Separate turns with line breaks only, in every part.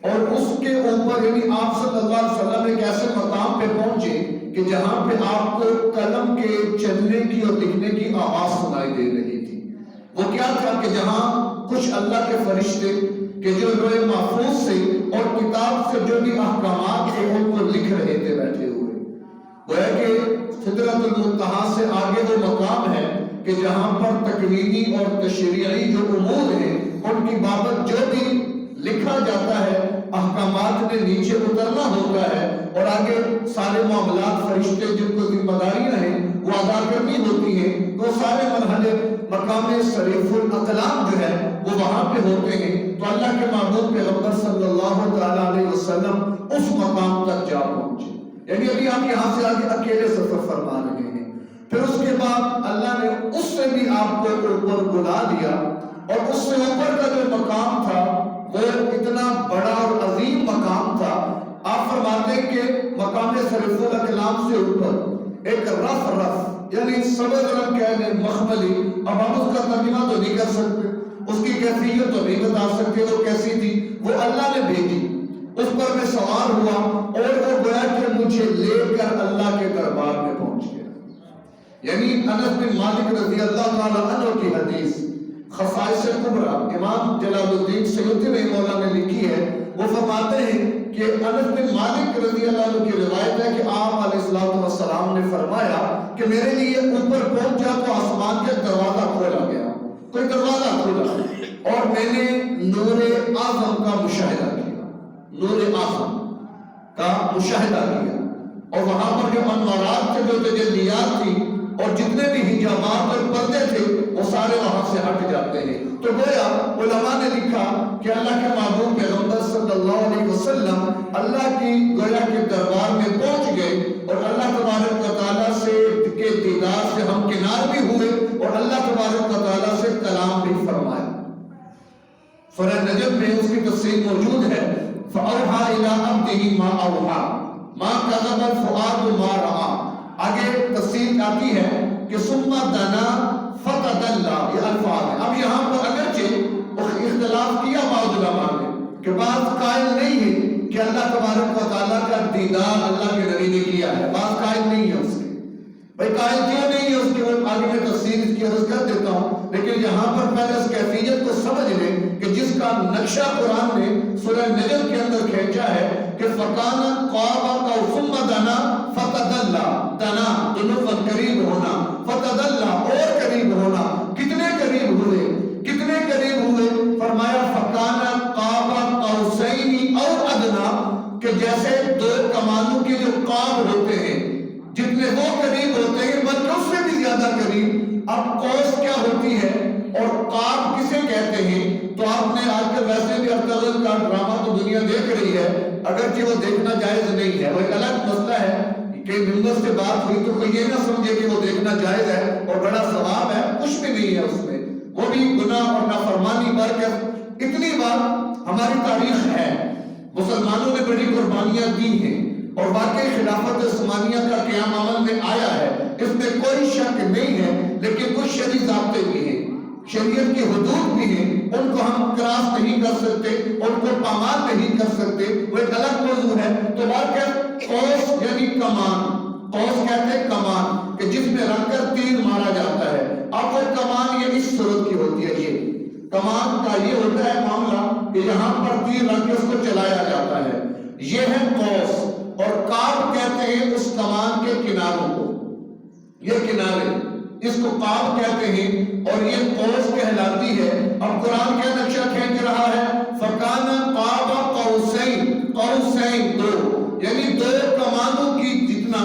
اور اس کے اوپر یعنی آپ صلی اللہ علیہ وسلم ایک ایسے مقام پہ پہنچے کہ جہاں پہ آپ کو قلم کے چلنے کی اور لکھنے کی آواز سنائی دے رہی تھی۔ وہ کیا تھا کہ جہاں کچھ اللہ کے فرشتے کہ جو لوح محفوظ سے اور کتاب سے جو بھی احکامات تھے ان کو لکھ رہے تھے بیٹھے ہوئے، وہ ہے کہ سدرۃ المنتہا سے آگے وہ مقام ہے کہ جہاں پر تکوینی اور تشریعی جو امور ہیں ان کی بابت جو بھی لکھا جاتا ہے احکامات نے نیچے اترنا ہوتا ہے، اور آگے سارے معاملات فرشتے جن کو ذمہ داریاں ہیں وہ ادا کرنی ہوتی ہیں، تو سارے مرحلے مقام صریف الاقلام جو ہے وہ وہاں پہ ہوتے ہیں۔ تو اللہ کے محبوب پیغمبر صلی اللہ تعالیٰ علیہ وسلم اس مقام تک جا پہنچے، یعنی ابھی آپ یہاں سے آگے اکیلے سفر فرما رہے ہیں۔ پھر اس کے بعد اللہ نے اس سے بھی آپ کو اوپر بلا دیا، اور اس سے اوپر کا جو مقام تھا وہ اتنا بڑا اور عظیم مقام تھا۔ آپ فرماتے ہیں کہ مقام صریف الاقلام سے اوپر ایک رف یعنی سبز رنگ کہہ لیں مخملی، اب ہم اس کا ترجمہ تو نہیں کر سکتے، اس کی کیفیت تو نہیں بتا سکتے وہ کیسی تھی، وہ اللہ نے بھیجی، اس پر میں سوار ہوا اور وہ گویا کہ مجھے لے کر اللہ کے دربار میں پہنچ گیا۔ یعنی انس بن مالک رضی اللہ تعالیٰ عنہ کی حدیث خصائص کبریٰ امام جلال الدین سیوطی رحمہ اللہ نے لکھی ہے، وہ فرماتے ہیں کہ انس بن مالک رضی اللہ عنہ کی روایت ہے کہ آپ علیہ السلام نے فرمایا کہ میرے لیے اوپر پہنچ جا تو آسمان کے دروازہ کھولا گیا، کوئی دروازہ کھولا اور میں نے نور اعظم کا مشاہدہ کیا، نور اعظم کا مشاہدہ کیا، اور وہاں پر جو انوارات تھے، جو تجلیات تھی اور جتنے بھی حجابات اور پردے تھے وہ سارے وہاں سے ہٹ جاتے ہیں۔ تو گویا علماء نے لکھا کہ اللہ کے محبوب پیغمبر صلی اللہ علیہ وسلم اللہ کی گویا کے دربار میں پہنچ گئے، اور اللہ تبارک و تعالیٰ سے کے دیدار سے ہم کنار بھی ہوئے، اور اللہ تبارک و تعالیٰ سے کلام بھی فرمایا۔ سورہ نجم میں اس کی تفسیر موجود ہے، فَأَوْحَى إِلَىٰ عَبْدِهِ مَا أَوْحَىٰ مَا كَذَبَ الْفُؤَادُ مَا رَأَىٰ۔ آگے تفسیر آتی ہے کہ ثُمَّ دَنَا فَتَدَلَّىٰ، یہ الفاظ ہیں۔ اب یہاں پر اگرچہ اختلاف کیا بعض علماء نے کہ بعض قائل نہیں ہے کہ اللہ تبارک و تعالیٰ کا دیدار اللہ کے نبی نے کیا ہے، بعض قائل نہیں ہے اس کے، بھائی قائل کیوں نہیں ہے اس کے، وہ آگے میں تفسیر اس کی عرض کر دیتا ہوں، لیکن یہاں پر پہلے اس کیفیت کو سمجھ لیں کہ جس کا نقشہ قرآن نے سورہ نجم کے اندر کھینچا ہے کہ فَكَانَ قَابَ ثُمَّ دَنَا فَتَدَلَّىٰ، دنا دنو قریب ہونا، فتدلّا اور قریب ہونا، کتنے قریب ہوئے، کتنے قریب ہوئے، فرمایا فَكَانَ قَابَ قَوْسَيْنِ أَوْ أَدْنَىٰ، کہ جیسے دو کمانوں کے جو قاب ہوتے ہیں جتنے وہ قریب ہوتے ہیں بلکہ اس سے بھی زیادہ قریب۔ اب قوس کیا ہوتی ہے اور قاب کسے کہتے ہیں؟ تو آپ نے آج کل ویسے بھی ارطغرل کا ڈرامہ تو دنیا دیکھ رہی ہے، اگرچہ وہ دیکھنا جائز نہیں ہے، وہ ایک الگ مسئلہ ہے کہ ممبر سے بات ہوئی تو کوئی یہ نہ سمجھے کہ وہ دیکھنا جائز ہے اور بڑا ثواب ہے، کچھ بھی نہیں ہے اس میں، وہ بھی گناہ اور نافرمانی بڑھ کر اتنی بار ہماری تاریخ ہے، مسلمانوں نے بڑی قربانیاں دی ہیں، اور واقعی خلافت عثمانیہ کا قیام عمل میں آیا ہے، اس میں کوئی شک نہیں ہے، لیکن کچھ شرعی ضابطے بھی ہیں، شریعت کی حدود بھی ہیں، ان کو ہم کراس نہیں کر سکتے، ان کو پامال نہیں کر سکتے، وہ ایک الگ موضوع ہے۔ تو واقعی قوس یعنی کمان، قوس کہتے ہیں کمان کہ جس میں رکھ کر تیر مارا جاتا ہے، اب وہ کمان یہ اس صورت کی ہوتی ہے، یہ کمان کا یہ ہوتا ہے معاملہ کہ یہاں پر تیر رکھ کے اس کو چلایا جاتا ہے، یہ ہے قوس، اور قاب کہتے ہیں اس کمان کے کناروں کو، یہ کنارے اس کو قاب کہتے ہیں، اور یہ قوس کہلاتی ہے۔ اب قرآن کیا نقشہ کھینچ رہا ہے؟ فَكَانَ قَابَ قَوْسَيْن، قوسین دو، یعنی دو کمانوں کی جتنا،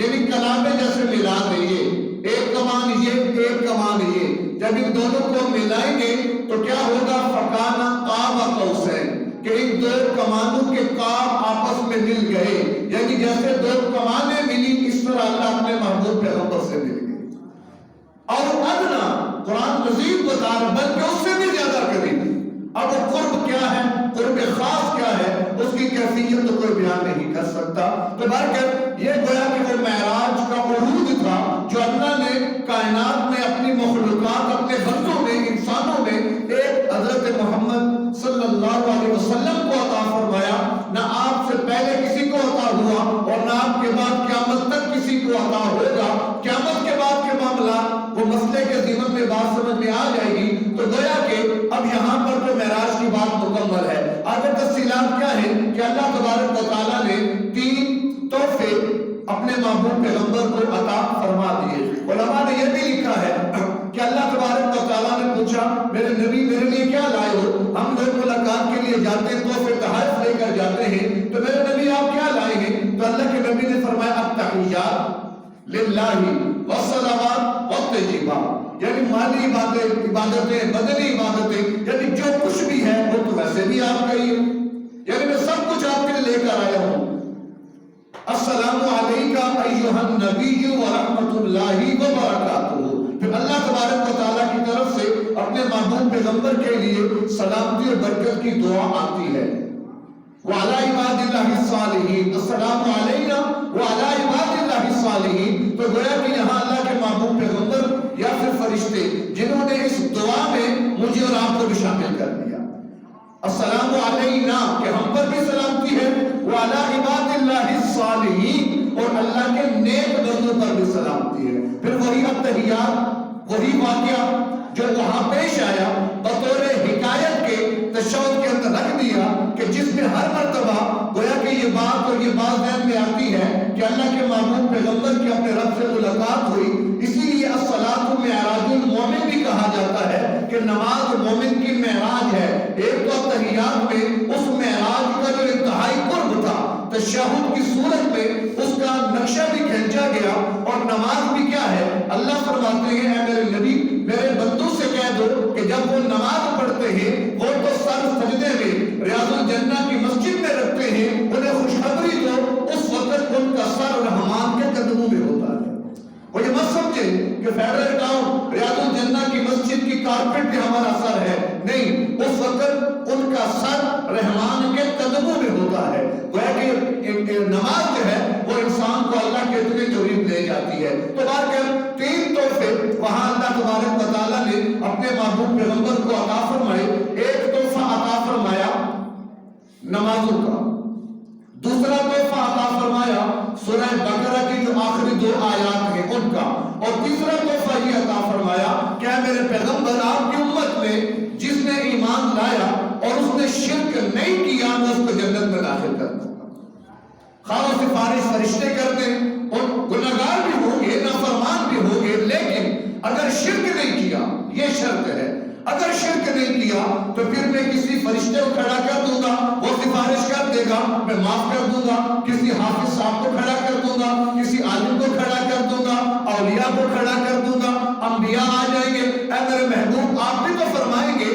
یعنی کلامیں جیسے ملا دیں، یہ ایک کمان یہ ایک کمان یہ، جب ان دونوں کو ملائیں گے تو کیا ہوگا؟ فَكَانَ قَابَ قَوْسَيْن، کہ ان دو کمانوں کے قاب آپس میں مل گئے، یعنی جیسے دو کمانیں ملی اس طرح اللہ اپنے محبوب پیغمبر سے مل گئے۔ اور ادنا قرآن مزید بتا رہا بلکہ اس سے بھی زیادہ قریب۔ اب وہ قرب کیا ہے، قرب خاص کیا ہے، اس کی کیفیت تو کوئی بیان نہیں کر سکتا۔ تو بہرکیف یہ گویا کہ وہ معراج کا عروج تھا جو اللہ نے کائنات میں اپنی مخلوقات، اپنے بندوں میں، انسانوں میں ایک حضرت محمد صلی اللہ علیہ وسلم کو عطا فرمایا۔ تفصیلات کیا ہیں کہ اللہ تبارک و تعالیٰ نے 3 تحفے اپنے محبوب پیغمبر کو عطا فرما دیے۔ علماء نے یہ بھی لکھا ہے کہ اللہ تبارک و تعالیٰ نے پوچھا میرے نبی میرے لیے کیا لائے ہو؟ ہم لوگ ملاقات کے لیے جاتے ہیں تحفے تحائف لے کر جاتے ہیں، تو میرے نبی آپ کیا لائے ہیں؟ تو اللہ کے نبی نے فرمایا التحیات للہ والصلوات والطیبات، یعنی مالی عبادتیں بدنی عبادتیں، یعنی جو کچھ بھی ہے وہ تو ویسے بھی آپ کا ہی ہے، یعنی میں سب کچھ آپ کے لیے لے کر آیا ہوں۔ السلام علیکہ ایھا النبی ورحمۃ اللہ وبرکاتہ، پھر اللہ تبارک و تعالیٰ کی طرف سے اپنے محبوب پیغمبر کے لیے سلامتی اور برکت کی دعا آتی ہے۔ وعلی عباد اللہ الصالحین، السلام علینا وعلی عباد اللہ الصالحین، تو گویا کہ یہاں اللہ کے محبوب پیغمبر یا پھر فرشتے جنہوں نے اس دعا میں مجھے اور آپ کو بھی شامل کر دیا۔ السلام علینا کہ ہم پر بھی سلامتی ہے، وعلی عباد اللہ الصالحین اور اللہ کے نیک بندوں پر بھی سلامتی ہے۔ پھر وہی التحیات، وہی واقعہ جو وہاں پیش آیا بطور حکایت کے تشہد کے اندر رکھ دیا کہ جس میں ہر مرتبہ گویا کہ یہ بات اور یہ بات ذہن میں آتی ہے کہ اللہ کے محبوب پیغمبر کی اپنے رب سے ملاقات ہوئی، اسی لیے الصلاۃ معراج المومن بھی کہا جاتا ہے کہ نماز مومن کی معراج ہے۔ ایک تو تحیات میں اس معراج کا جو انتہائی قرب تھا، تشہد کی صورت میں اس کا نقشہ بھی کھینچا گیا، اور نماز بھی کیا ہے؟ اللہ فرماتے ہیں اے میرے نبی میرے بندوں سے کہہ دو کہ جب وہ نماز پڑھتے ہیں وہ تو سر سجدے میں ریاض الجنہ کی مسجد میں رکھتے ہیں، انہیں خوشخبری دو اس وقت ان کا سر رحمان کے قدموں میں ہوتا ہے۔ وہ یہ مت سمجھے کہ فیڈرل ٹاؤن ریاض الجنہ کی مسجد کی کارپٹ پہ ہمارا سر ہے، نہیں، اس وقت ان کا سر رحمان کے قدموں میں ہوتا ہے۔ گویا کہ نماز جو ہے وہ انسان کو اللہ کے اتنے قریب لے جاتی ہے۔ تو بہرکیف 3 تحفے وہاں اللہ تبارک و تعالیٰ نے اپنے محبوب پیغمبر کو عطا فرمائے۔ ایک تحفہ عطا فرمایا نمازوں کا، دوسرا تحفہ عطا فرمایا سورہ بقرہ کی جو آخری 2 آیات ہیں ان کا، اور تیسرا تحفہ یہ عطا فرمایا کہ اے میرے پیغمبر آپ کی امت میں جس نے ایمان لایا اور اس نے شرک نہیں کیا میں اس کو جنت میں داخل کر دوں گا۔ خواہ وہ سفارش فرشتے کر دیں اور گناہگار بھی ہوں گے، نافرمان بھی ہوں گے، لیکن اگر شرک نہیں کیا، یہ شرط ہے، اگر شرک نہیں کیا تو پھر میں کسی فرشتے کو کھڑا کر دوں گا، وہ سفارش کر دے گا، میں معاف کر دوں گا، کسی حافظ صاحب کو کھڑا کر دوں گا، کسی عالم کو کھڑا کر دوں گا، اولیاء کو کھڑا کر دوں گا، انبیاء آ جائیں گے، اے میرے محبوب آپ بھی تو فرمائیں گے،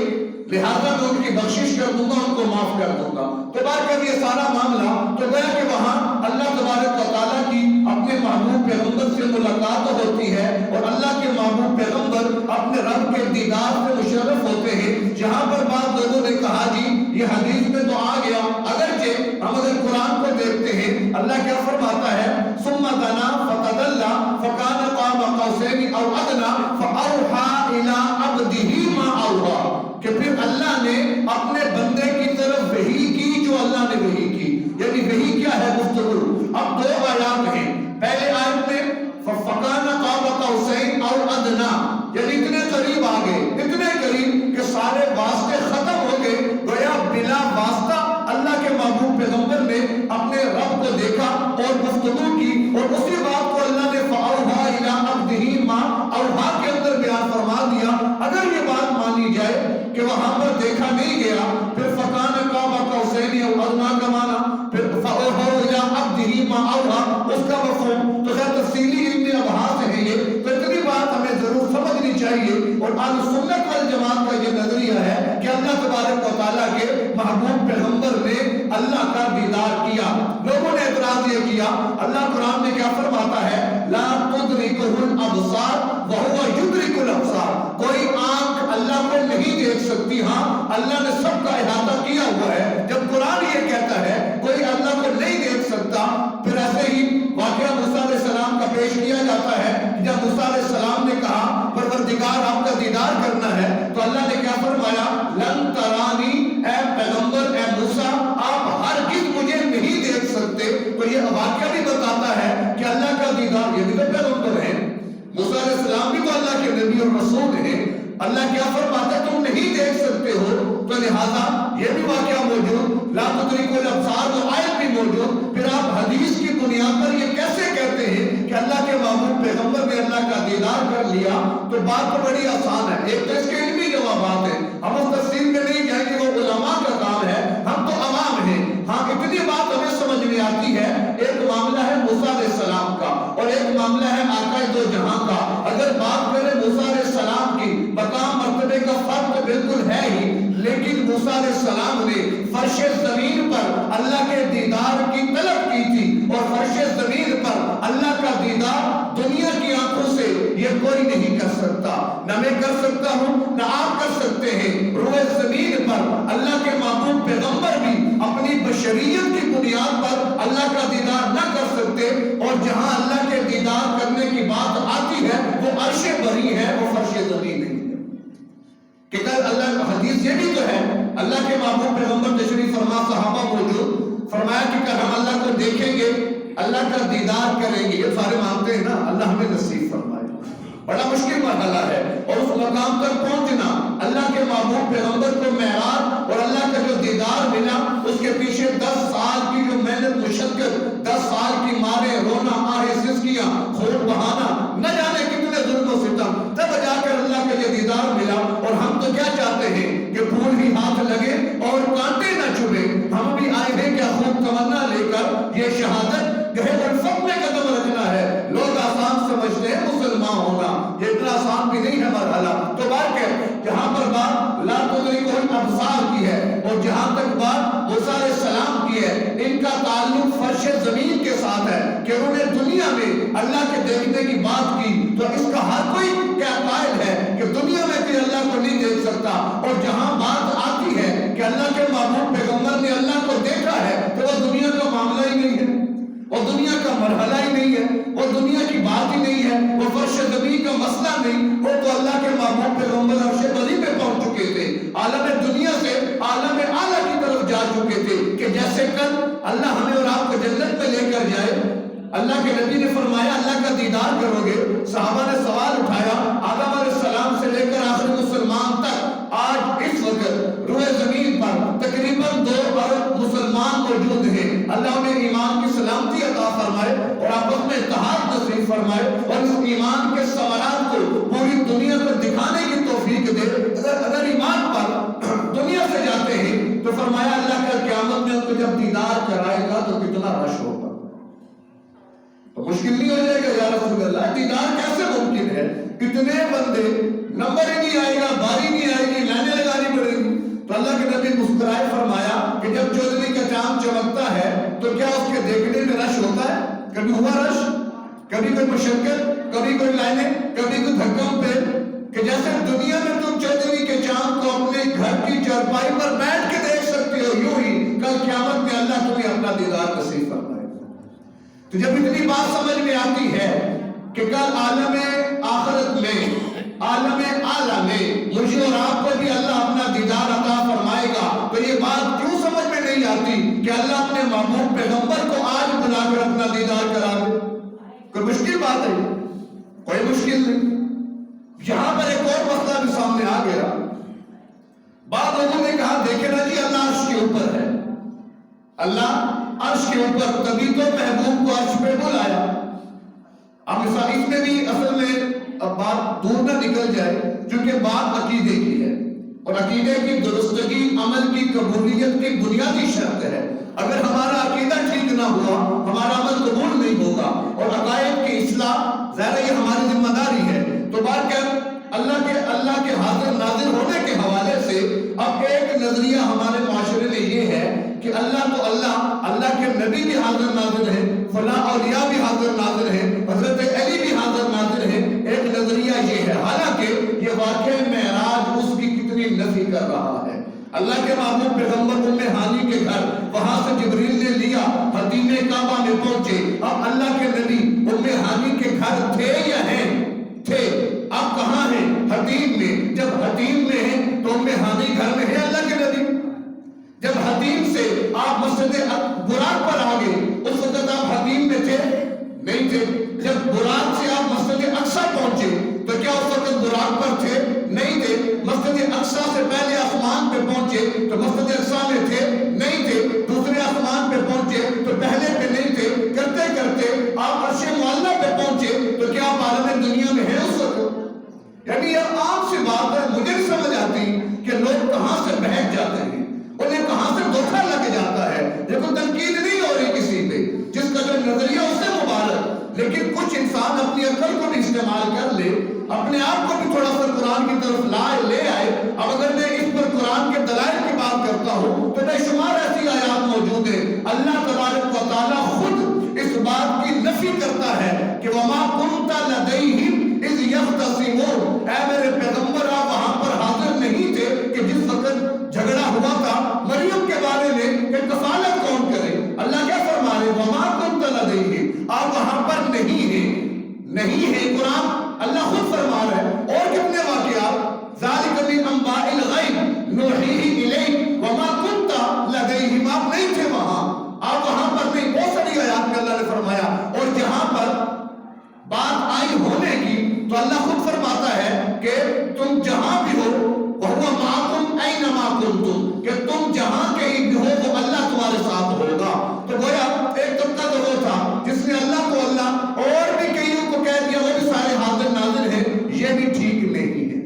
لہذا میں ان کی بخشش کر دوں گا، ان کو معاف کر دوں گا۔ تو بہرکیف یہ سارا معاملہ تو گویا کہ وہاں اللہ تبارک و تعالیٰ کی اپنے محبوب پیغمبر سے ملاقات ہوتی ہے، اور اللہ کے محبوب پیغمبر اپنے رب کے دیدار سے مشرف ہوتے ہیں۔ جہاں پر بعض لوگوں نے کہا جی یہ حدیث میں تو آ گیا، اگرچہ ہم اگر قرآن کو دیکھتے ہیں اللہ کیا فرماتا ہے ثم دنا فتدلى فكان قاب قوسين او ادنى فاوحى الى عبده ما اوحى، کہ پھر اللہ نے اپنے بندے کی طرف وحی کی جو اللہ نے وحی کی، یعنی وحی کیا ہے؟ گفتگو۔ اب 2 آیات ہیں، پہلے آیت میں فَقَانَ قَابَ قَوْسَيْنِ أَوْ أَدْنَىٰ، یعنی اتنے قریب آ گئے، اتنے قریب کہ سارے واسطے ختم ہو گئے، گویا بلا واسطہ اللہ کے محبوب پیغمبر نے اپنے رب کو دیکھا اور گفتگو کی، اور اسی بات کو اللہ نے فَأَوْحَىٰ إِلَىٰ عَبْدِهِ مَا أَوْحَىٰ کے اندر بیان فرما دیا۔ اگر یہ بات مانی جائے کہ وہاں پر دیکھا نہیں گیا، پھر فَقَانَ قَابَ قَوْسَيْنِ أَوْ أَدْنَىٰ کا معنی، پھر فَأَوْحَىٰ إِلَىٰ عَبْدِهِ مَا أَوْحَىٰ اس کا مفہوم، تو خیر تفصیلی علمی ابحاث ہیں یہ، تو اتنی بات ہمیں ضرور سمجھنی چاہیے، اور اہل سنت والجماعت کا یہ نظریہ ہے کہ اللہ تبارک و تعالیٰ کے محبوب پیغمبر نے اللہ کا دیدار کیا۔ لوگوں نے اعتراض یہ کیا، اللہ قرآن میں کیا فرماتا ہے لا تدرکہ الابصار وہو یدرک الابصار، کوئی آنکھ اللہ کو نہیں دیکھ سکتی، ہاں اللہ نے سب کا احاطہ کیا ہوا ہے۔ جب قرآن یہ کہتا ہے کوئی اللہ کو نہیں دیکھ سکتا، پھر ایسے ہی واقعہ موسیٰ علیہ السلام کا پیش کیا جاتا ہے، جب موسیٰ علیہ السلام نے کہا پروردگار آپ کا دیدار کرنا ہے، تو اللہ نے کیا فرمایا لن ترانی، اے پیغمبر اے موسیٰ آپ ہرگز مجھے نہیں دیکھ سکتے۔ تو یہ واقعہ بھی بتاتا ہے کہ اللہ کا دیدار، یہ بھی تو پیغمبر ہے، موسیٰ علیہ السلام بھی تو اللہ کے نبی اور رسول ہیں، اللہ کیا فرماتا ہے تم نہیں دیکھ سکتے ہو، تو لہذا یہ بھی واقعہ موجود لا تدرکہ الابصار وہ آیت بھی موجود، پھر آپ حدیث کی بنیاد پر یہ کیسے کہتے ہیں کہ اللہ کے محبوب پیغمبر نے اللہ کا دیدار کر لیا؟ تو بات تو بڑی آسان ہے، ایک تو اس کے علمی جوابات ہیں، ہم اس تفصیل میں نہیں جائیں گے، وہ علماء کا کام ہے، ہم تو عوام ہیں۔ ہاں اتنی بات ہمیں سمجھ میں آتی ہے، ایک معاملہ ہے موسیٰ علیہ السلام کا اور ایک معاملہ ہے آقا دو جہاں کا۔ اگر بات کریں موسیٰ علیہ السلام کی، مقام مرتبے کا فرق تو بالکل ہے ہی، لیکن موسیٰ علیہ السلام نے فرش زمین پر اللہ کے دیدار کی طلب کی تھی، اور فرش زمین پر اللہ کا دیدار دنیا کی آنکھوں سے یہ کوئی نہیں کر سکتا، نہ میں کر سکتا ہوں نہ آپ کر سکتے ہیں۔ روئے زمین پر اللہ کے محبوب پیغمبر بھی اپنی بشریت کی بنیاد پر اللہ کا دیدار نہ کر سکتے، اور جہاں اللہ کے دیدار کرنے کی بات آتی ہے وہ عرش بری ہے، وہ فرش زمین نہیں ہے۔ کہ کل اللہ حدیث یہ بھی تو ہے، اللہ کے محبوب پیغمبر تشریف فرما، صحابہ موجود، فرمایا کہ کل ہم اللہ کو دیکھیں گے، اللہ کا دیدار کریں گے۔ یہ سارے مانتے ہیں نا، اللہ ہمیں نصیب فرمائے۔ بڑا مشکل مرحلہ ہے، اور اس مقام تک پہنچنا، اللہ کے محبوب پیغمبر کو معراج اور اللہ کا جو دیدار ملا، اس کے پیچھے 10 سال کی جو محنت مشقت، 10 سال کی مارے رونا، آہ سسکیاں، خون بہانا، نہ جانے کتنے ظلم و ستم، تب جا کر اللہ کا یہ دیدار ملا۔ اور ہم تو کیا چاہتے ہیں کہ پھول ہی ہاتھ لگے اور کانٹے نہ چبھے۔ ہم بھی آئے ہیں کیا خوب تمنا لے کر، یہ شہادت گہے الفت میں قدم رکھنا ہے۔ لوگ آسان سمجھتے ہیں مسلمان ہونا، یہ اتنا آسان بھی نہیں ہے مرحلہ۔ تو بات کہ جہاں پر بات لا تدرکہ الابصار کی ہے، اور جہاں تک بات موسیٰ علیہ السلام کی ہے، ان کا تعلق فرش زمین کے ساتھ ہے کہ انہوں نے دنیا میں اللہ کے دیکھنے کی بات کی، تو اس کا ہر کوئی کیا قائل ہے کہ دنیا میں بھی اللہ کو نہیں دیکھ سکتا۔ اور جہاں بات آتی ہے کہ اللہ کے محبوب پیغمبر نے اللہ کو دیکھا ہے، تو وہ دنیا کا معاملہ ہی نہیں ہے، وہ دنیا کا مرحلہ ہی نہیں ہے، وہ دنیا کی بات ہی نہیں ہے، وہ فرش زمین کا مسئلہ نہیں، وہ تو اللہ کے محبوب پیغمبر عرش بری میں پہنچ چکے تھے، عالم دنیا سے عالم اعلیٰ کی طرف جا چکے تھے، کہ جیسے کل اللہ ہمیں اور آپ کو جنت میں لے کر جائے۔ اللہ کے نبی نے فرمایا اللہ کا دیدار کرو گے، صحابہ نے سوال اٹھایا، آدم علیہ السلام سے لے کر آخر مسلمان تک آج اس وقت روئے زمین پر تقریباً 2 ارب مسلمان موجود ہیں۔ اللہ انہیں ایمان کی سلامتی عطا فرمائے اور آپس میں اتحاد نصیب فرمائے، اور اس ایمان کے ثمرات کو پوری دنیا کو دکھانے کی توفیق دے۔ اگر ایمان پر دنیا سے جاتے ہیں تو فرمایا اللہ کا قیامت میں ان کو جب دیدار کرائے گا تو کتنا رش ہوگا، تو مشکل نہیں ہو جائے گا یا رسول اللہ، دیدار کیسے ممکن ہے؟ کتنے بندے، نمبر ہی نہیں آئے گا، باری نہیں آئے گی، لائنیں لگانی پڑے گی۔ تو اللہ کے نبی مسکرائے، فرمایا کہ جب چودھری کا چاند چمکتا ہے تو کیا اس کے دیکھنے میں رش ہوتا ہے؟ کبھی ہوا رش؟ کبھی کوئی مشقت، کبھی کوئی لائنیں، کبھی کوئی دھکم پہ، کہ جیسے دنیا میں تم چودھری کے چاند کو اپنے گھر کی چارپائی پر بیٹھ کے دیکھ سکتے ہو، یوں ہی کل قیامت میں اللہ تمہیں اپنا دیدار نصیب فرمائے۔ تو جب اتنی بات سمجھ میں آتی ہے کہ کل عالم آخرت میں، عالم اعلیٰ میں مجھے اور آپ کو بھی اللہ اپنا دیدار عطا فرمائے گا، تو یہ بات کیوں سمجھ میں نہیں آتی کہ اللہ اپنے محبوب پیغمبر کو آج بلا کر اپنا دیدار کرا دے؟ کوئی مشکل بات ہے؟ کوئی مشکل نہیں۔ یہاں پر ایک اور مسئلہ بھی سامنے آ گیا۔ بعض لوگوں نے کہا دیکھیں نا جی اللہ عرش کے اوپر ہے، اللہ عرش کے اوپر، تبھی تو محبوب کو عرش پہ بلایا۔ اب اس میں بھی اصل میں اب بات دور نہ نکل جائے، کیونکہ بات عقیدے کی ہے، اور عقیدے کی درستگی عمل کی قبولیت کی بنیادی شرط ہے۔ اگر ہمارا عقیدہ ٹھیک نہ ہوا، ہمارا عمل قبول نہیں ہوگا، اور عقائد کی اصلاح ظاہر یہ ہماری ذمہ داری ہے۔ تو بات کیا، اللہ کے حاضر ناظر ہونے کے حوالے سے اب ایک نظریہ ہمارے معاشرے میں یہ ہے کہ اللہ تو اللہ کے نبی بھی حاضر ناظر ہیں، فلاں اولیاء بھی حاضر ناظر ہیں، حضرت علی بھی حاضر ناظر ہیں۔ ایک نظریہ یہ ہے، حالانکہ یہ واقعہ معراج اس کی کتنی نفی کر رہا ہے۔ اللہ کے محبوب پیغمبر ام ہانی کے گھر، وہاں سے جبریل نے لیا، خطیب کعبہ میں پہنچے، اب اللہ کے نبی ام ہانی کے گھر تھے یا ہیں؟ تھے۔ اب کہاں ہیں؟ حتیم میں۔ جب حتیم میں ہیں تو ام ہانی گھر میں ہے اللہ کے نبی۔ جب حتیم سے آپ مسجد براق پر آگے، اس وقت آپ حتیم میں تھے؟ نہیں تھے۔ جب براق سے آپ مسجد اقصی پہنچے تو کیا اس وقت براق پر تھے؟ نہیں تھے۔ مسجد اقصی سے پہلے آسمان پہ پہنچے تو مسجد اقصی میں تھے؟ نہیں تھے۔ انسان اپنی عقل کو بھی استعمال کر لے، اپنے آپ کو بھی تھوڑا سا قرآن کی طرف لے آئے. اب اگر میں اس پر قرآن کے دلائل کی بات کرتا ہوں تو بے شمار ایسی آیات موجود ہیں. اللہ تبارک و تعالیٰ خود اس بات کی نفی کرتا ہے کہ وَمَا كُنْتَ لَدَيْهِمْ إِذْ يَخْتَصِمُونَ. اے میرے پیغمبر آپ وہاں پر حاضر نہیں تھے کہ جس وقت جھگڑا ہوا تھا مریم کے بارے میں کہ کفالت کون کرے. اللہ کیا فرما رہے وَمَا كُنْتَ لَدَيْهِمْ، آپ وہاں پر نہیں ہے. قرآن اللہ خود فرما رہا ہے. اور کتنے واقعات ذَلِكَ مِنْ أَنْبَاءِ الْغَيْبِ نُوحِيهِ إِلَيْكَ وَمَا كُنْتَ لَدَيْهِمْ، آپ نہیں تھے وہاں، آپ وہاں پر نہیں. بہت ساری آیات میں اللہ نے فرمایا. اور جہاں پر بات آئی ہونے کی تو اللہ خود فرماتا ہے کہ تم جہاں بھی ہو وَهُوَ مَعَكُمْ أَيْنَمَا كُنْتُمْ، کہ تم جہاں کہیں بھی ہو وہ اللہ تمہارے ساتھ ہوگا. تو گویا ایک طبقہ تو وہ تھا جس نے اللہ کو اللہ اور بھی کئیوں کو کہہ دیا وہ بھی سارے حاضر ناظر ہیں، یہ بھی ٹھیک نہیں ہے.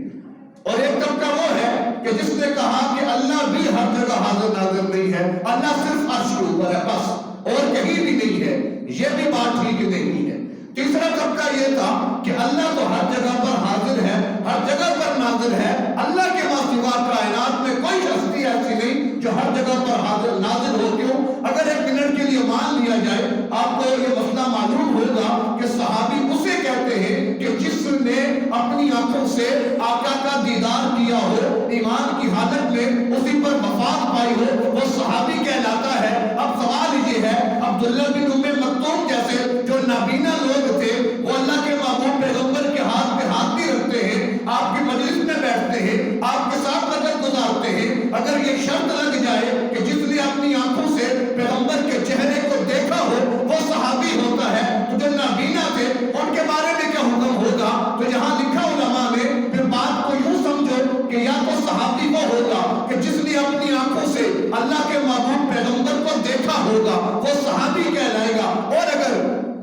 اور ایک طبقہ وہ ہے کہ جس نے کہا کہ اللہ بھی ہر جگہ حاضر ناظر نہیں ہے، اللہ صرف عرش کے اوپر ہے بس اور کہیں بھی نہیں ہے، یہ بھی بات ٹھیک نہیں ہے. تیسرا طبقہ یہ تھا کہ اللہ تو ہر جگہ پر حاضر ہے، ہر جگہ پر ناظر ہے. اللہ کے سوا کائنات میں کوئی ہستی ایسی نہیں جو ہر جگہ پر حاضر ناظر ہو. کیوں؟ اگر ایک منٹ کے لیے مان لیا جائے، آپ کو یہ مسئلہ معلوم ہوگا کہ صحابی اسے کہتے ہیں کہ جس نے اپنی آنکھوں سے آقا کا دیدار کیا ہو، ایمان کی حالت میں اسی پر وفات پائی ہو، وہ صحابی کہلاتا ہے. اب سوال یہ ہے عبداللہ بن ام مکتوم جیسے جو نابینا لوگ تھے وہ اللہ کے محبوب پیغمبر کے ہاتھ پہ ہاتھ بھی رکھتے ہیں، آپ کی مجلس میں بیٹھتے ہیں، آپ کے ساتھ وقت گزارتے ہیں. اگر یہ شرط لگ جائے کہ جس نے اپنی آنکھوں سے پیغمبر کے چہرے کو دیکھا ہو وہ صحابی ہوتا ہے، تو جو نابینا تھے ان کے بارے میں کیا حکم ہوگا؟ تو یہاں لکھا علماء نے پھر بات کو یوں سمجھو کہ یا تو صحابی وہ ہوگا کہ جس نے اپنی آنکھوں سے اللہ کے محبوب پیغمبر کو دیکھا ہوگا وہ صحابی کہلائے گا، اور اگر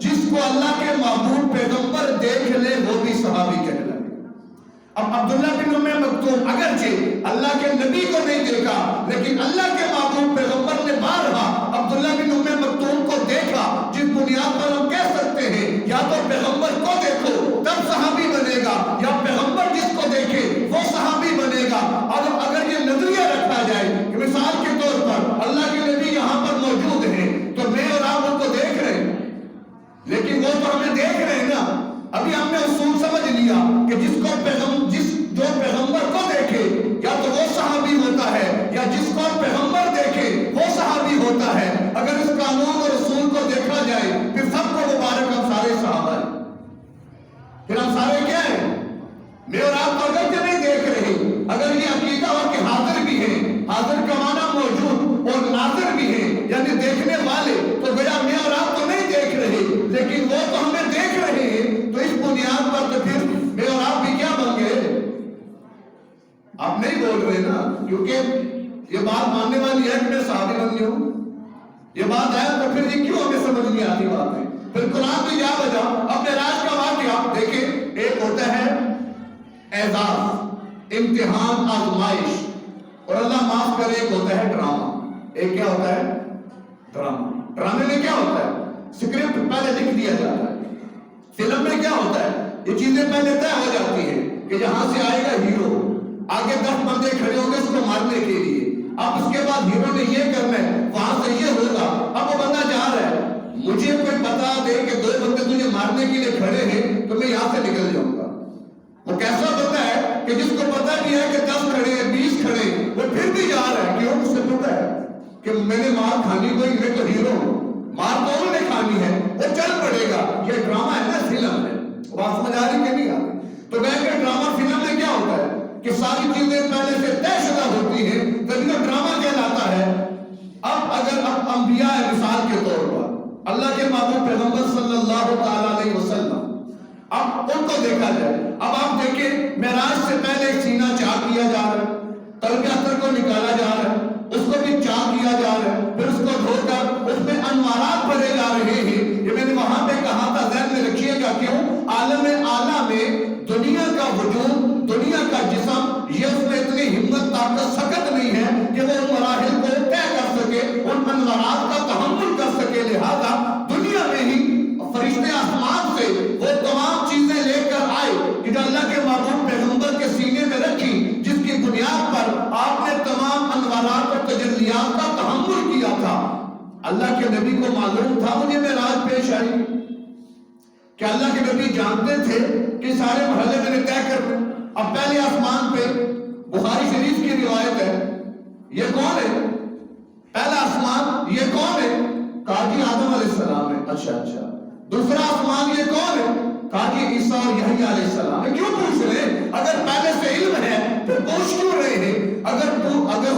جس کو اللہ کے محبوب پیغمبر دیکھ لے وہ بھی صحابی کہلائے گا. اب عبداللہ بن ام مکتوم اگرچہ اللہ کے نبی کو نہیں دیکھا لیکن اللہ کے محبوب پیغمبر نے بارہا عبداللہ بن ام مکتوم کو دیکھا، جس بنیاد پر ہم کہہ سکتے ہیں یا تو پیغمبر کو دیکھو تب صحابی بنے گا، یا پیغمبر جس کو دیکھے وہ صحابی بنے گا. اور اگر یہ نظریہ رکھا جائے کہ مثال کے طور پر اللہ کے نبی یہاں پر موجود ہیں تو میں اور آپ ان کو دیکھ رہے ہیں لیکن وہ تو ہمیں دیکھ رہے ہیں نا. ابھی ہم نے اصول سمجھ لیا کہ جو پیغمبر کو دیکھے یا تو وہ صحابی ہوتا ہے یا جس کو پیغمبر دیکھے وہ صحابی ہوتا ہے. اگر اس قانون اور اصول کو دیکھا جائے پھر سب کو مبارک ہم سارے صحابہ ہیں. پھر ہم سارے کیا ہیں؟ میں اور آپ کو اگر نہیں دیکھ رہے، اگر یہ عقیدہ ہو کہ حاضر بھی ہیں، حاضر کا معنی موجود اور ناظر بھی ہیں یعنی دیکھنے والے، تو گویا میں اور آپ تو نہیں دیکھ رہے لیکن وہ تو ہمیں دیکھ رہے ہیں. تو اس بنیاد پر تو پھر میں اور آپ بھی کیا بن گئے؟ آپ نہیں بول رہے نا، کیونکہ یہ بات ماننے والی ہے کہ میں صحابی بن گیا ہوں. یہ بات ہے تو پھر یہ کیوں ہمیں سمجھ نہیں آتی بات ہے؟ پھر قرآن کی کیا وجہ؟ اپنے راج کا واقعہ دیکھیں. ایک ہوتا ہے اعزاز، امتحان، آزمائش، اور اللہ معاف کرے ایک ہوتا ہے ڈرامہ. ایک کیا ہوتا ہے؟ ڈرامہ. ڈرامے میں کیا ہوتا ہے؟ سکرپٹ پہلے لکھ دیا جاتا ہے. فلم میں کیا ہوتا ہے؟ یہ چیزیں پہلے طے ہو جاتی ہیں کہ جہاں سے آئے گا ہیرو، آگے 10 بندے کھڑے ہوں گے اس کو مارنے کے لیے. اب اس کے بعد ہیرو نے یہ کرنا ہے، وہاں سے یہ ہوگا. اب وہ بندہ جا رہا ہے، مجھے کوئی بتا دے کہ 2 بندے تجھے مارنے کے لیے کھڑے ہیں تو میں یہاں سے نکل جاؤں گا. وہ کیسا بندہ ہے کہ جس کو پتا بھی ہے کہ 10 کھڑے ہیں، 20 کھڑے ہیں، وہ پھر بھی جا رہا ہے. کیوں؟ اس سے پتا ہے کہ میں نے مار کھانی کوئی، میں تو ہیرو ہوں، مار تو انہوں نے کھانی ہے، وہ چل پڑے گا. یہ ڈرامہ ہے نا، فلم ہے. بات سمجھ آ رہی کہ نہیں آ رہی؟ تو میں کہ ڈرامہ فلم میں کیا ہوتا ہے کہ ساری چیزیں پہلے سے طے شدہ ہوتی ہیں، تبھی تو ڈرامہ کہلاتا ہے. اب اگر انبیاء مثال کے طور پر اللہ کے محبوب پیغمبر صلی اللہ تعالی علیہ وسلم، اب ان کو دیکھا جائے. اب آپ دیکھیں معراج سے پہلے ایک سینہ چاک کیا جا رہا ہے، قلب اثر کو نکالا جا رہا ہے، اس کو بھی چاک کیا جا رہا ہے، پھر اس کو دھو کر اس میں انوارات بھرے جا رہے ہیں. یہ میں نے وہاں پہ کہا تھا، ذہن میں رکھیے گا. کیوں؟ عالم اعلیٰ میں دنیا کا وجود، دنیا کا جسم، یہ اس میں اتنی ہمت، طاقت، سکت نہیں ہے کہ وہ ان مراحل کو طے کر سکے، ان انوارات کا تحمل کر سکے. لہذا دنیا میں ہی فرشتے آسمان سے وہ اللہ کے نبی کو معلوم تھا مجھے معراج پیش آئی؟ کہ اللہ کے نبی جانتے تھے کہ سارے مرحلے میں نے طے کر دیں؟ اب پہلے آسمان پہ بخاری شریف کی روایت ہے، یہ کون ہے پہلا آسمان؟ یہ کون ہے؟ کہا جی آدم علیہ السلام ہے۔ اچھا دوسرا آسمان یہ کون ہے؟ کہا کہ عیسیٰ اور یحییٰ علیہ السلام ہے۔ کیوں پوچھ رہے ہیں؟ اگر پہلے سے علم ہے پھر پوچھ کیوں رہے ہیں؟ اگر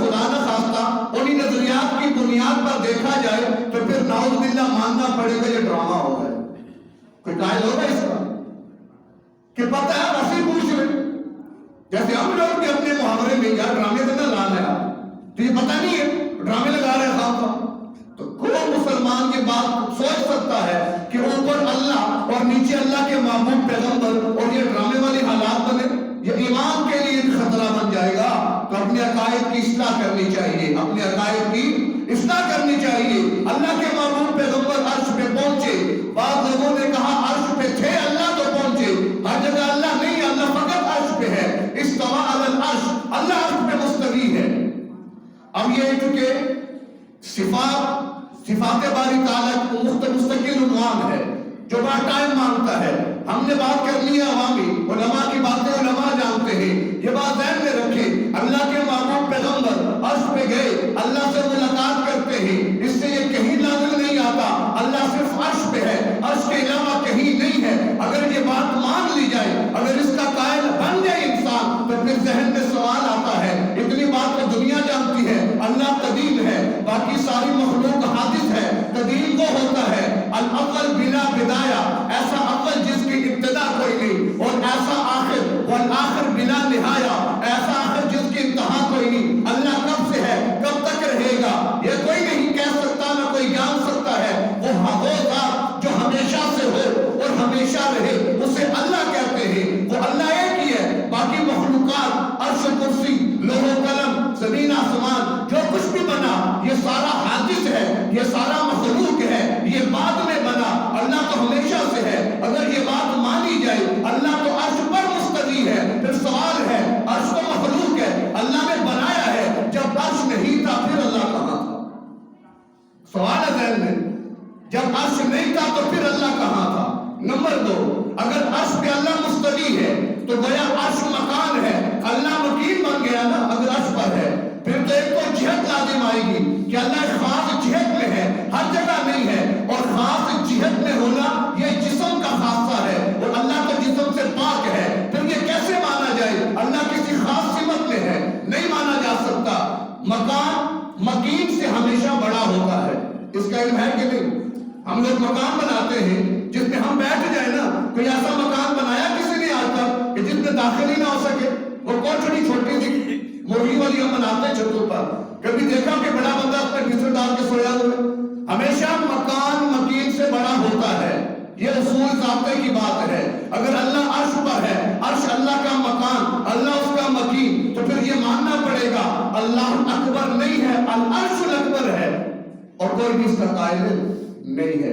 خدا نہ خواستہ انہی نظریات کی بنیاد پر دیکھا جائے تو پھر نعوذ باللہ ماننا پڑے گا یہ ڈرامہ ہو رہا ہے۔ کوئی قائل ہوگا اس کا کہ پتہ ہے ویسے پوچھ رہے، جیسے ہم لوگ بھی اپنے محاورے میں یار ڈرامے سے نہ لانا ہے، تو یہ پتہ نہیں ہے ڈرامے لگا رہے ہیں خام۔ تو کون مسلمان یہ بات سوچ سکتا ہے کہ اوپر اللہ اور نیچے اللہ کے معبود پیغمبر اور یہ ڈرامے والی حالات بنے؟ یہ ایمان کے لیے خطرہ بن جائے گا۔ تو اپنے عقائد کی اصلاح کرنی چاہیے، اپنے عقائد کی اصلاح کرنی چاہیے۔ اللہ کے معبود پیغمبر عرش پہ پہنچے، بعض لوگوں نے کہا عرش پہ تھے اللہ تو پہنچے، ہر جگہ اللہ نہیں، اللہ فقط عرش پہ ہے۔ استوى علی العرش، اللہ عرش پہ مستوی ہے۔ اب یہ چونکہ صفات باری تعالیٰ مستقل عنوان ہے جو بڑا ٹائم مانگتا ہے، ہم نے بات کر لی ہے عوامی، علماء کی باتیں علماء جانتے ہیں۔ یہ بات ذہن میں رکھیں، اللہ کے معبود پیغمبر عرش پہ گئے، اللہ سے ملاقات کرتے ہیں، اس سے یہ کہیں نازل نہیں آتا اللہ صرف عرش پہ ہے، عرش کے علاوہ کہیں نہیں ہے۔ اگر یہ بات مان لی جائے، اگر اس کا قائل بن جائے انسان، تو پھر ذہن میں سوال آتا ہے، اتنی بات تو دنیا جانتی ہے اللہ قدیم ہے، باقی ساری مخلوق حادث ہے، قدیم وہ ہوتا ہے الاول بلا بدایا، ایسا اول جس کی ابتدا کوئی نہیں، اور ایسا آخر والآخر بلا نہایا، ایسا آخر جس کی انتہا کوئی نہیں۔ اللہ کب سے ہے، کب تک رہے گا، یہ کوئی نہیں کہہ سکتا، نہ کوئی جان سکتا ہے۔ وہ ذات جو ہمیشہ سے ہو اور ہمیشہ رہے اسے اللہ کہتے ہیں، وہ اللہ ایک ہی ہے۔ باقی مخلوقات عرش کرسی لوح و قلم زمین آسمان جو کچھ بھی بنا یہ سارا حادث ہے، یہ سارا مخلوق ہے، یہ بعد میں بنا، اللہ تو ہمیشہ سے ہے۔ اگر یہ بات مانی جائے اللہ تو عرش پر مستوی ہے، پھر سوال ہے عرش تو مخلوق ہے، اللہ نے بنایا ہے، جب عرش نہیں تھا پھر اللہ کہاں تھا؟ سوال ہے ذہن میں، جب عرش نہیں تھا تو پھر اللہ کہاں تھا؟ نمبر 2، اگر عرش پہ اللہ مستوی ہے تو گویا عرش مکان ہے، اللہ مقیم بن گیا نا اگر عرش پر ہے، پھر تو ایک تو جہت لازم آئے گی کہ اللہ خاص جہت میں ہے، ہر جگہ نہیں ہے، اور خاص جہت میں ہونا یہ جسم کا خاصہ ہے، اور اللہ تو جسم سے پاک ہے، پھر یہ کیسے مانا جائے اللہ کسی خاص سمت میں ہے؟ نہیں مانا جا سکتا۔ مکان مقیم سے ہمیشہ بڑا ہوتا ہے، اس کا علم ہے کہ نہیں؟ ہم لوگ مکان بناتے ہیں جس میں ہم بیٹھ جائیں نا، کوئی ایسا مکان بنایا کسی نے آج تک کہ جس میں داخل ہی نہ ہو سکے؟ وہ کوٹھڑی چھوٹی سی مرغی والی ہم بناتے ہیں چھتوں پر، کبھی دیکھا کہ بڑا بندہ اپنے بستر ڈال کے سویا ہوا؟ ہمیشہ مکان مکین سے بڑا ہوتا ہے، یہ اصول ضابطے کی بات ہے۔ اگر اللہ عرش پر ہے، عرش اللہ کا مکان، اللہ اس کا مکین، تو پھر یہ ماننا پڑے گا اللہ اکبر نہیں ہے، العرش الاکبر ہے، اور کوئی بھی اس کا قائل نہیں ہے،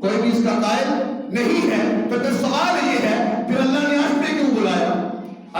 کوئی بھی اس کا قائل نہیں ہے۔ تو پھر سوال یہ ہے پھر اللہ نے عرش پہ کیوں بلایا؟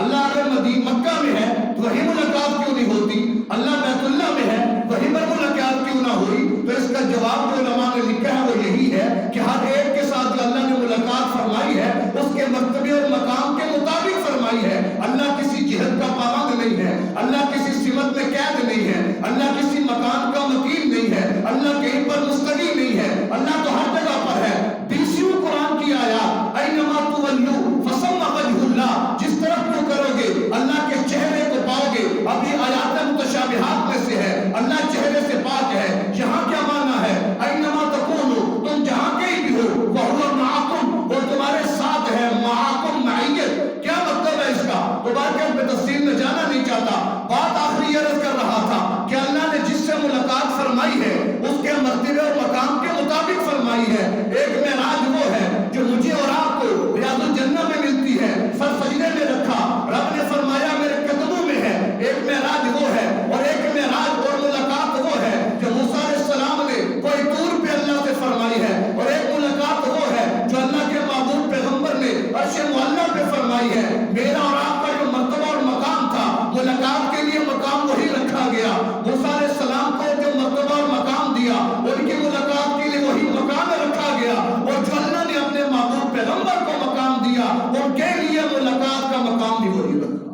اللہ اگر مکہ میں ہے تو وہی ملاقات کیوں نہیں ہوتی؟ اللہ بیت اللہ میں ہے وہی پر ملاقات کیوں نہ ہوئی؟ تو اس کا جواب جو علماء نے لکھا ہے وہ یہی ہے کہ ہر ایک کے ساتھ جو اللہ نے ملاقات فرمائی ہے اس کے مرتبے اور مقام کے مطابق فرمائی ہے۔ اللہ کسی جہت کا پابند نہیں ہے، اللہ کسی سمت میں قید نہیں ہے، اللہ کسی مکان کا مقیم نہیں ہے، اللہ کہیں پر مستقل نہیں ہے، اللہ تو ہر جگہ پر ہے۔ 20 قرآن کی آیات اینما تولوا فثم وجہ اللہ، جس طرف کو کرو گے اللہ کے چہرے کو پاؤ گے۔ ابھی آیات متشابہات میں سے ہے اللہ چہرے سے پاک ہے۔ یہاں کیا مانا ہے؟ اینما تکونوا، تم جہاں کہیں بھی ہو، وہو معکم، وہ تمہارے ساتھ ہے، معکم معیت۔ کیا مطلب ہے اس کا؟ مبارکت میں تفصیل میں جانا نہیں چاہتا، بات آخری عرض کر رہا تھا کہ اللہ نے جس سے ملاقات فرمائی ہے اس کے مرتبے اور مقام کے مطابق فرمائی ہے۔ ایک معراج وہ ہے جو مجھے اور آپ کو ریاض الجنہ میں ملتی ہے، سر سجدے میں رکھا، رب نے فرمایا میرے قدموں میں ہے۔ ایک معراج وہ ہے، اور ایک معراج اور ملاقات وہ ہے جو موسیٰ علیہ السلام نے کوئی طور پہ اللہ سے فرمائی ہے، اور ایک ملاقات وہ ہے جو اللہ کے معبود پیغمبر نے عرش معلیٰ پہ فرمائی ہے۔ میرا اور آپ کا جو مرتبہ اور مقام تھا، ملاقات کے لیے مقام وہی رکھا گیا۔ موسیٰ علیہ السلام کو جو مرتبہ اور مقام دیا وہ ان کی ملاقات کے لیے وہی مقام رکھا گیا، اور جو اللہ نے اپنے محبوب پیغمبر کو مقام دیا ان کے لیے ملاقات کا مقام بھی وہی رکھا۔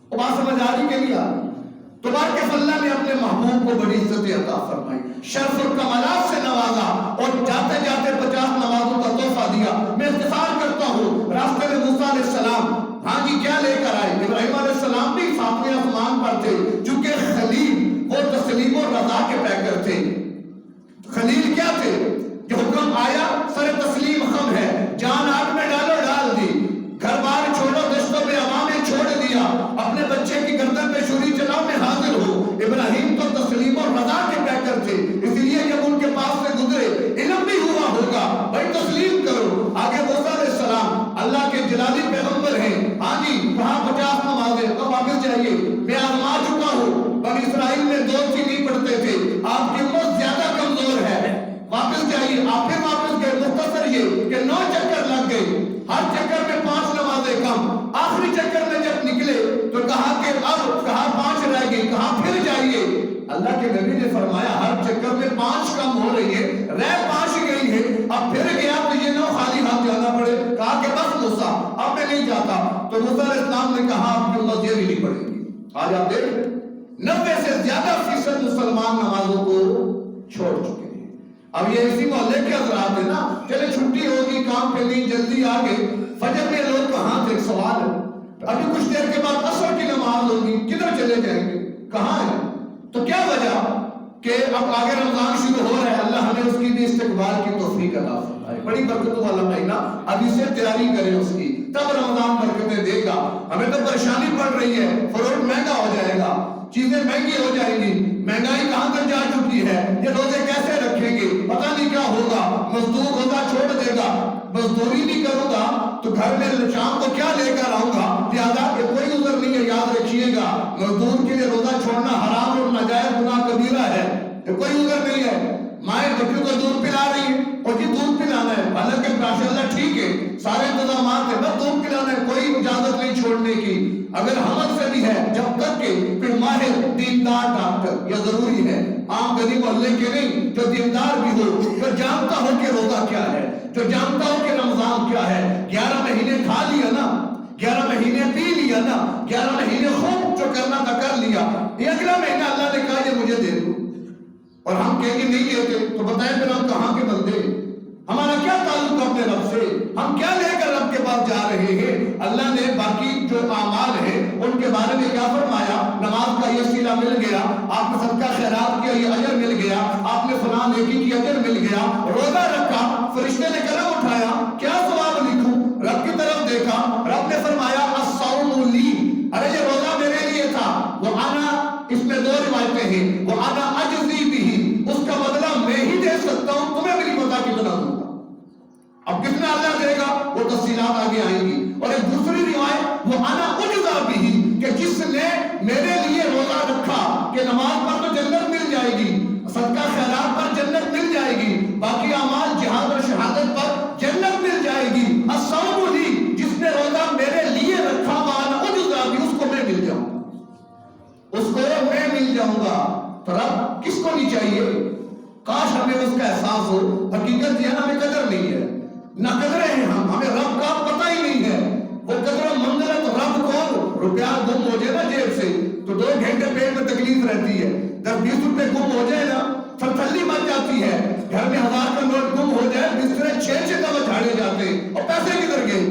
اور بات سمجھ آ رہی کہ نہیں آ رہی؟ تو بارک اللہ نے اپنے محبوب کو بڑی عزت عطا فرمائی، شرف الکمالات سے نوازا، اور جاتے جاتے 50 نمازوں کا تحفہ دیا۔ میں اختصار کرتا ہوں، راستے میں موسیٰ علیہ السلام کیا لے کر آئے؟ ابراہیم علیہ السلام بھی ساتویں آسمان پر تھے، چونکہ خلیل وہ تسلیم و رضا کے پیکر تھے۔ خلیل کیا تھے کہ حکم آیا سر تسلیم خم ہے، جان آگ میں ڈالو ڈال دی، گھر بار چھوڑو دشتوں میں عوامیں چھوڑ دیا، اپنے بچے کی گردن پہ چھری چلاؤ میں حاضر ہوں۔ ابراہیم تو تسلیم و رضا کے پیکر تھے، اس لیے جب ان کے پاس سے گزرے علم بھی ہوا ہوگا بھائی تسلیم کرو۔ آگے موسیٰ علیہ السلام اللہ کے جلالی پیغمبر ہیں، کہاں 50 نمازیں، اب واپس جائیے، میں آزما چکا ہوں، بنی اسرائیل میں 2 تھی نہیں پڑھتے تھے، آپ کی امت زیادہ کمزور ہے، واپس جائیے۔ آپ پھر واپس گئے، مختصر یہ کہ 9 چکر لگ گئے، ہر چکر میں 5 نمازیں کم۔ آخری چکر میں جب نکلے تو کہا کہ اب کہا 5 رہ گئی، کہا پھر جائیے۔ اللہ کے نبی نے فرمایا ہر چکر میں 5 کم ہو رہی ہے، رہ 5 گئی ہے، اب پھر گیا تو یہ 9 خالی ہاتھ جانا پڑے۔ کہا کہ بس موسیٰ اب میں نہیں جاتا، تو موسیٰ علیہ السلام نے کہا آپ کی امت یہ بھی نہیں پڑے گی۔ آج آپ دیکھ 90 سے زیادہ فیصد مسلمان نمازوں کو چھوڑ چکے ہیں۔ اب یہ اسی محلے کے حضرات ہیں نا، چلے چھٹی ہوگی کام پہ نہیں جلدی آگے، فجر میں لوگ کہاں تھے؟ سوال ہے، ابھی کچھ دیر کے بعد عصر کی نماز ہوگی، کدھر چلے جائیں گے؟ کہاں ہے؟ تو کیا وجہ کہ اب آگے رمضان شروع ہو رہا ہے، اللہ ہمیں اس کی بھی استقبال کی توفیق عطا فرمائے، بڑی برکتوں والا مہینہ، ابھی سے تیاری کریں اس کی، تب رمضان برکتیں دے گا۔ ہمیں تو پریشانی پڑ رہی ہے، فروٹ مہنگا ہو جائے گا، چیزیں مہنگی ہو جائیں گی، مہنگائی کہاں تک جا چکی ہے، یہ روزے کیسے رکھیں گے، پتہ نہیں کیا ہوگا، مزدور روزہ چھوڑ دے گا، مزدوری نہیں کروں گا تو گھر میں شام کو کیا لے کر آؤں گا، لہٰذا یہ کوئی عذر نہیں ہے، یاد رکھیے گا مزدور کے لیے روزہ چھوڑنا حرام اور ناجائز گناہ کبیرہ ہے، یہ کوئی عذر نہیں ہے۔ مائیں بچوں کو دودھ پلا رہی ہیں اور جی دودھ پلانا ہے، حالانکہ ماشاءاللہ ٹھیک ہے سارے انتظامات ہیں، بس دودھ پلانا ہے، کوئی اجازت نہیں چھوڑنے کی، اگر حمل سے بھی ہے جب تک کہ پھر ماہر دیندار ڈاکٹر یہ ضروری ہے، عام گلی محلے کے نہیں، جو دیندار بھی ہو، جو جانتا ہو کہ روزہ کیا ہے، جو جانتا ہو کہ رمضان کیا ہے، 11 مہینے کھا لیا نا، 11 مہینے پی لیا نا، 11 مہینے خوب جو کرنا تھا کر لیا، یہ اگلا مہینہ اللہ نے کہا یہ مجھے دے دو، اور ہم کہیں گے نہیں دیتے، تو بتائیں پھر ہم کہاں کے بندے، ہمارا کیا تعلق اپنے رب سے، ہم کیا لے کر رب کے پاس جا رہے ہیں؟ اللہ نے باقی جو اعمال ہیں ان کے بارے میں کیا فرمایا؟ نماز کا یہ صلہ مل گیا، آپ نے صدقہ خیرات کیا یہ اجر مل گیا، آپ نے فلاں نیکی کی اجر مل گیا، روزہ رکھا، فرشتے نے قلم اٹھایا کیا ثواب لکھوں، رب کی طرف دیکھا، رب نے فرمایا الصوم لی، ارے یہ روزہ میرے لیے تھا، وہ آنا، اس میں 2 روایتیں ہیں، وہ آنا اجزی بھی، اس کا بدلہ میں ہی دے سکتا ہوں، تمہیں میری پتا کتنا دوں گا، اب کتنا اللہ دے گا وہ تفصیلات آگے آئیں گی۔ اور ایک دوسری روایت وہ انا اجزا بھی، کہ جس نے میرے لیے روزہ رکھا کہ نماز پر تو جنت مل جائے گی، صدقہ خیرات پر جنت مل جائے گی، باقی اعمال جہاد اور شہادت پر جنت مل جائے گی، الصوم لی، جس نے روزہ میرے لیے رکھا وہ انا اجزا بھی، اس کو میں مل جاؤں گا، اس کو میں مل جاؤں گا۔ تو رب کس کو نہیں چاہیے؟ کاش ہمیں اس کا احساس ہو، حقیقت یہ ہمیں قدر نہیں ہے، نہ قدرے ہیں ہمیں رب کا پتہ ہی نہیں ہے، وہ قدر و منزلت رب کون، روپیہ گم ہو جائے نا جیب سے تو 2 گھنٹے پیٹ میں تکلیف رہتی ہے، 10-20 روپے گم ہو جائے نا تھرتھلی مچ جاتی ہے، گھر میں 1000 کا نوٹ گم ہو جائے بسترے 6 دفعہ جھاڑے جاتے ہیں اور پیسے کدھر گئے،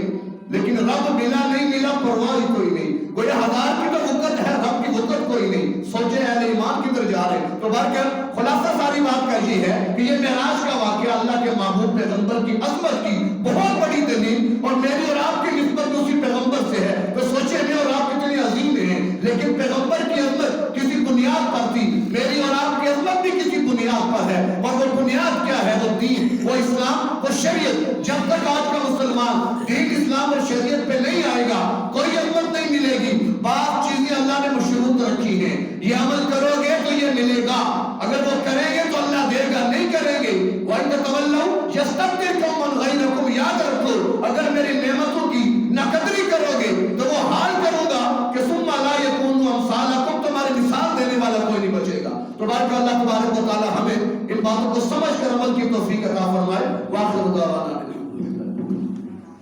لیکن رب ملا نہیں ملا پرواہ ہی کوئی نہیں، گویا 1000 کی تو وقت ہے، رب کی وقت کوئی نہیں، سوچے اہل ایمان کدھر جا رہے۔ تو بہرکل خلاصہ ساری بات کا یہ ہے کہ یہ معراج کا واقعہ اللہ کے محبوب پیغمبر کی عظمت کی بہت بڑی دلیل، اور میری اور آپ کی نسبت اسی پیغمبر سے ہے، تو سوچے میں اور آپ کتنے عظیم ہیں، لیکن پیغمبر کی عظمت کسی بنیاد پر تھی، میری اور آپ کی عظمت بھی کسی بنیاد پر ہے، اور وہ بنیاد کیا ہے؟ وہ دین، وہ اسلام، وہ شریعت۔ جب تک آج کا مسلمان دین اسلام اور شریعت پہ نہیں آئے گا کوئی عظمت نہیں ملے گی۔ بعض چیزیں اللہ نے مشروط رکھی ہیں، یہ عمل کرو گے تو یہ ملے گا، اگر وہ کریں گے تو اللہ دے گا، نہیں کریں گے وَإِن تَتَوَلَّوْا يَسْتَبْدِلْ قَوْمًا غَيْرَكُمْ، یاد رکھو اگر میری نعمتوں کی ناقدری کرو گے تو وہ حال کروں گا کہ ثُمَّ لَا يَكُونُوا أَمْثَالَكُمْ، تمہاری مثال دینے والا کوئی نہیں بچے گا۔ تو بارک اللہ تبارک و تعالی ہمیں ان باتوں کو سمجھ کر عمل کی توفیق عطا فرمائے۔ واخر دعوانا